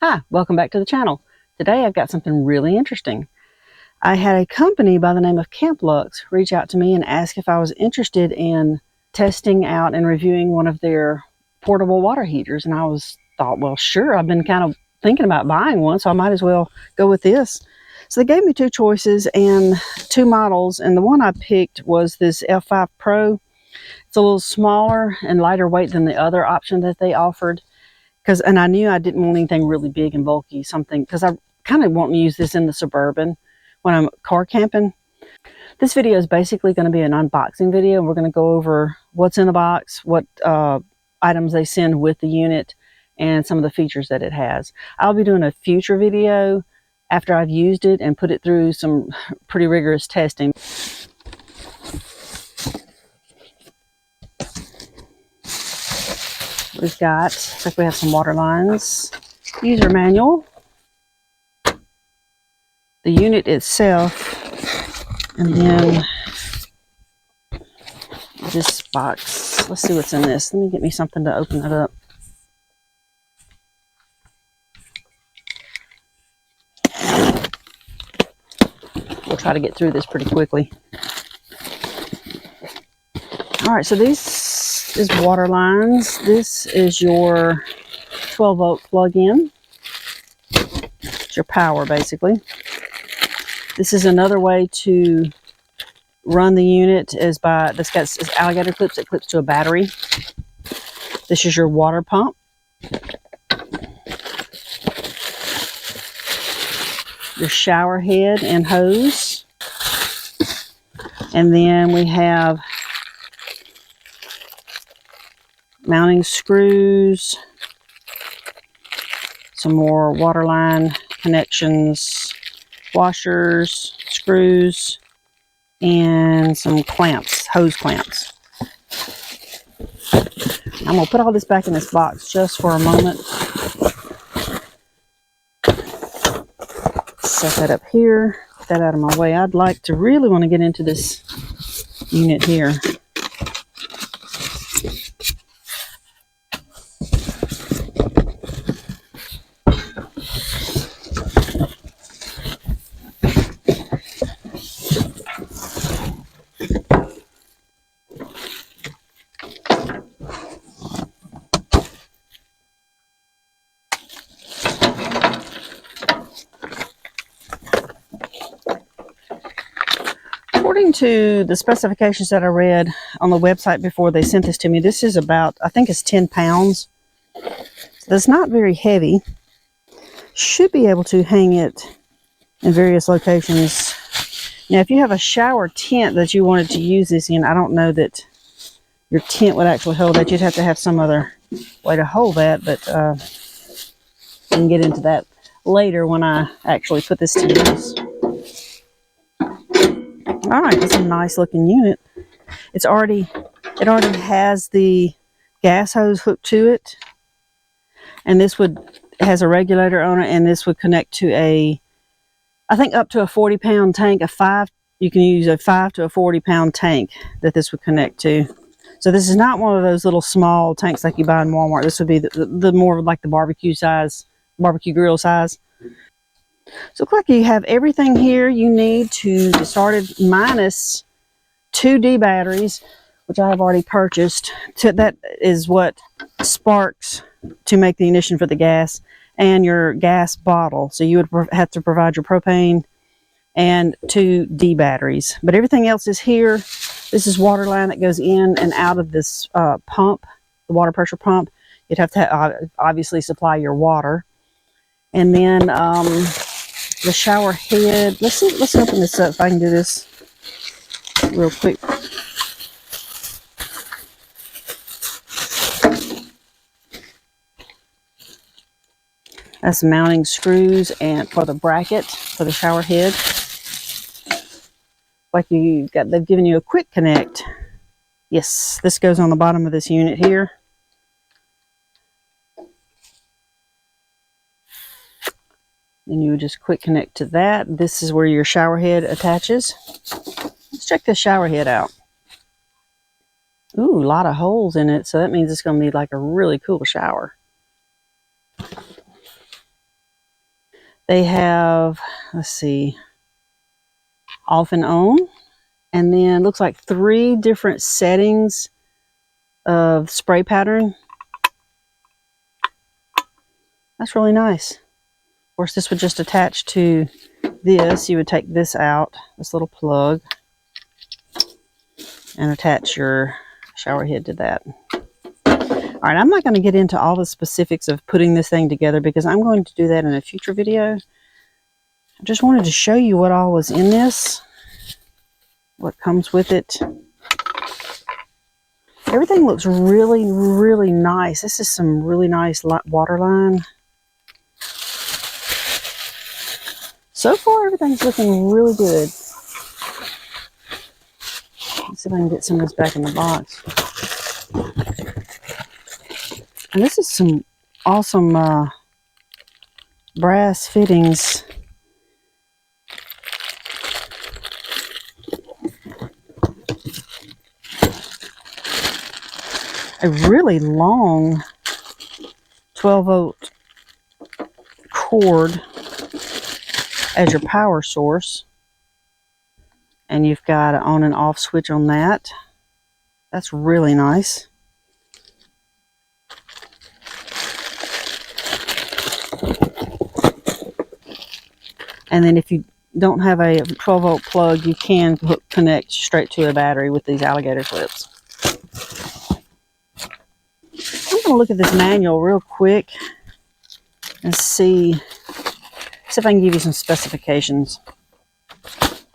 Hi, welcome back to the channel. Today I've got something really interesting. I had a company by the name of Camplux reach out to me and ask if I was interested in testing out and reviewing one of their portable water heaters. And I thought, well, sure, I've been kind of thinking about buying one, so I might as well go with this. So they gave me two choices and two models, and the one I picked was this F5 Pro. It's a little smaller and lighter weight than the other option that they offered. And I knew I didn't want anything really big and bulky, because I kind of want to use this in the Suburban when I'm car camping. This video is basically going to be an unboxing video. We're going to go over what's in the box, what items they send with the unit, and some of the features that it has. I'll be doing a future video after I've used it and put it through some pretty rigorous testing. We've got, looks like we have some water lines, user manual, the unit itself, and then this box. Let's see what's in this. Let me get me something to open it up. We'll try to get through this pretty quickly. All right, so this is water lines. This is your 12-volt plug-in. It's your power, basically. This is another way to run the unit, is by this got alligator clips that clips to a battery. This is your water pump. Your shower head and hose. And then we have mounting screws, some more water line connections, washers, screws, and some clamps, hose clamps. I'm going to put all this back in this box just for a moment. Set that up here, get that out of my way. I'd like to really want to get into this unit here. According to the specifications that I read on the website before they sent this to me, this is about, I think it's 10 pounds. So it's not very heavy. Should be able to hang it in various locations. Now, if you have a shower tent that you wanted to use this in, I don't know that your tent would actually hold that. You'd have to have some other way to hold that, but we can get into that later when I actually put this to use. All right, it's a nice looking unit. It already has the gas hose hooked to it, and this has a regulator on it, and this would connect to I think up to a 40-pound tank. You can use a 5 to a 40-pound tank that this would connect to. So this is not one of those little small tanks like you buy in Walmart. This would be the more like the barbecue grill size. So it looks like you have everything here you need to get started, minus 2 D batteries, which I have already purchased. That is what sparks to make the ignition for the gas, and your gas bottle. So you would have to provide your propane and 2 D batteries. But everything else is here. This is water line that goes in and out of this pump, the water pressure pump. You'd have to obviously supply your water. And then the shower head. Let's open this up if I can do this real quick. That's mounting screws and for the bracket for the shower head. Like they've given you a quick connect. Yes, this goes on the bottom of this unit here. Then you would just quick connect to that. This is where your shower head attaches. Let's check this shower head out. Ooh, a lot of holes in it, so that means it's going to be like a really cool shower. They have, let's see, off and on. And then looks like 3 different settings of spray pattern. That's really nice. Of course, this would just attach to this. You would take this out, this little plug, and attach your shower head to that. All right, I'm not going to get into all the specifics of putting this thing together because I'm going to do that in a future video. I just wanted to show you what all was in this, what comes with it. Everything looks really, really nice. This is some really nice water line. So far, everything's looking really good. Let's see if I can get some of this back in the box. And this is some awesome brass fittings. A really long 12-volt cord as your power source. And you've got an on and off switch on that. That's really nice. And then if you don't have a 12-volt plug, you can connect straight to a battery with these alligator clips. I'm going to look at this manual real quick and see if I can give you some specifications.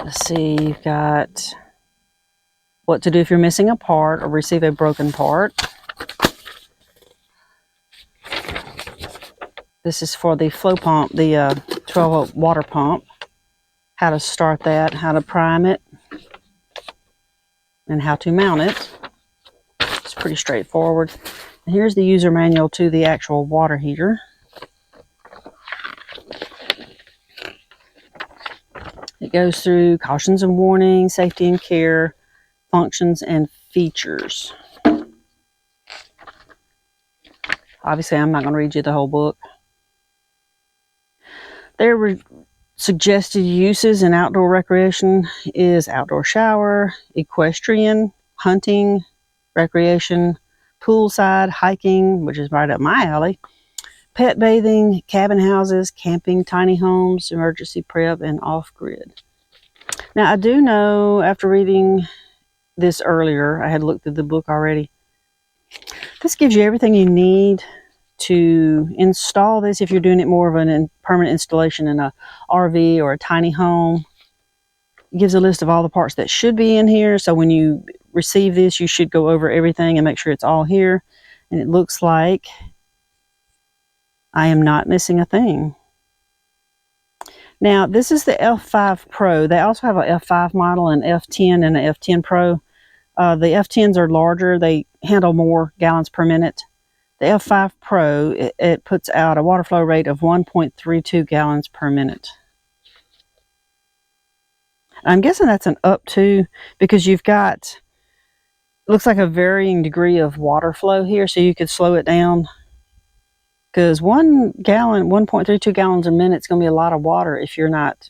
Let's see, you've got what to do if you're missing a part or receive a broken part. This is for the flow pump, the 12-volt water pump. How to start that, how to prime it, and how to mount it. It's pretty straightforward. And here's the user manual to the actual water heater. It goes through cautions and warnings, safety and care, functions and features. Obviously, I'm not going to read you the whole book. There were suggested uses in outdoor recreation is outdoor shower, equestrian, hunting, recreation, poolside, hiking, which is right up my alley, pet bathing, cabin houses, camping, tiny homes, emergency prep, and off-grid. Now, I do know after reading this earlier, I had looked through the book already, this gives you everything you need to install this if you're doing it more of a permanent installation in a RV or a tiny home. It gives a list of all the parts that should be in here, so when you receive this, you should go over everything and make sure it's all here. And it looks like I am not missing a thing. Now, this is the F5 Pro. They also have a F5 model, an F10, and an F10 Pro. The F10s are larger. They handle more gallons per minute. The F5 Pro, it puts out a water flow rate of 1.32 gallons per minute. I'm guessing that's an up to, because you've got, looks like a varying degree of water flow here, so you could slow it down. Because 1 gallon, 1.32 gallons a minute is going to be a lot of water if you're not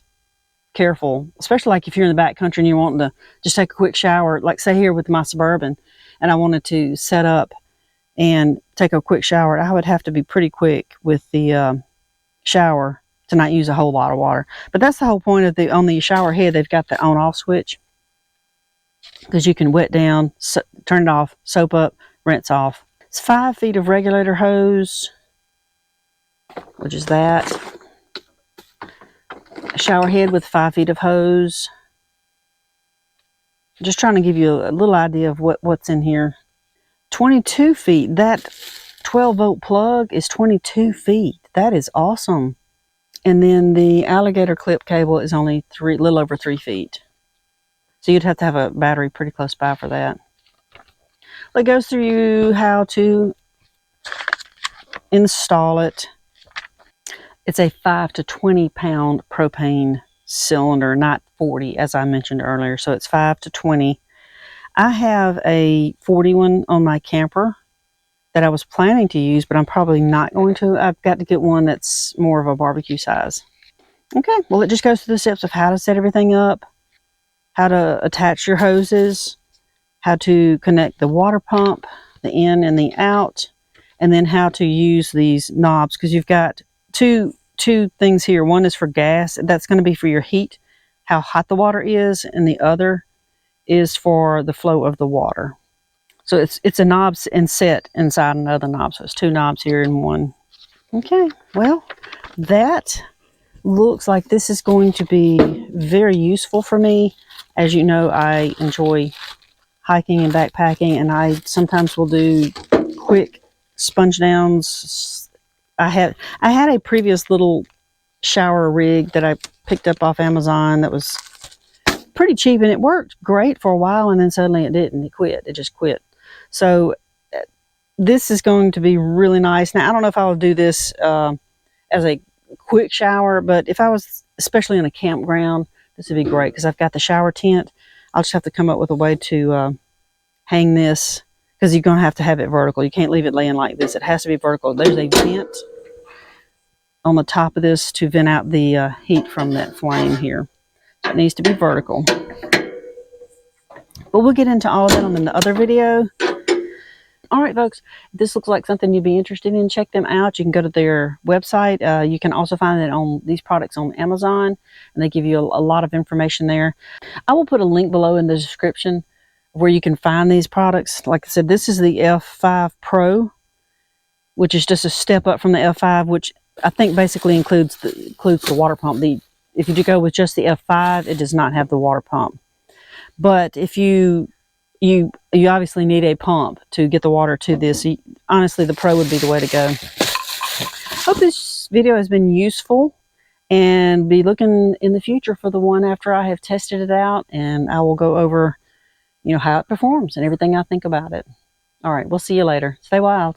careful. Especially like if you're in the back country and you're wanting to just take a quick shower, like say here with my Suburban, and I wanted to set up and take a quick shower, I would have to be pretty quick with the shower to not use a whole lot of water. But that's the whole point of on the shower head, they've got the on-off switch. Because you can wet down, turn it off, soap up, rinse off. It's 5 feet of regulator hose, which is that. A shower head with 5 feet of hose. Just trying to give you a little idea of what's in here. 22 feet. That 12-volt plug is 22 feet. That is awesome. And then the alligator clip cable is only a little over 3 feet. So you'd have to have a battery pretty close by for that. It goes through how to install it. It's a 5 to 20 pound propane cylinder, not 40 as I mentioned earlier. So it's 5 to 20. I have a 40 one on my camper that I was planning to use, but I'm probably not going to. I've got to get one that's more of a barbecue size. Okay, well, it just goes through the steps of how to set everything up, how to attach your hoses, how to connect the water pump, the in and the out, and then how to use these knobs, because you've got two things here. One is for gas, that's going to be for your heat, how hot the water is, and the other is for the flow of the water. So it's a knob and set inside another knob, so it's two knobs here in one. Okay, well, that looks like this is going to be very useful for me. As you know, I enjoy hiking and backpacking, and I sometimes will do quick sponge downs. I had a previous little shower rig that I picked up off Amazon that was pretty cheap, and it worked great for a while, and then suddenly it didn't. It just quit. So this is going to be really nice. Now, I don't know if I will do this as a quick shower, but if I was especially in a campground, this would be great, because I've got the shower tent. I'll just have to come up with a way to hang this, because you're going to have it vertical. You can't leave it laying like this. It has to be vertical. There's a vent on the top of this to vent out the heat from that flame here. So it needs to be vertical. But we'll get into all of that on the other video. All right, folks, if this looks like something you'd be interested in, check them out. You can go to their website. You can also find it on these products on Amazon, and they give you a lot of information there. I will put a link below in the description where you can find these products. Like I said, this is the F5 Pro, which is just a step up from the F5, which I think basically includes the water pump. If you go with just the F5, it does not have the water pump. But if you obviously need a pump to get the water to this. Honestly, the Pro would be the way to go. Hope this video has been useful, and be looking in the future for the one after I have tested it out, and I will go over, how it performs and everything I think about it. All right, we'll see you later. Stay wild.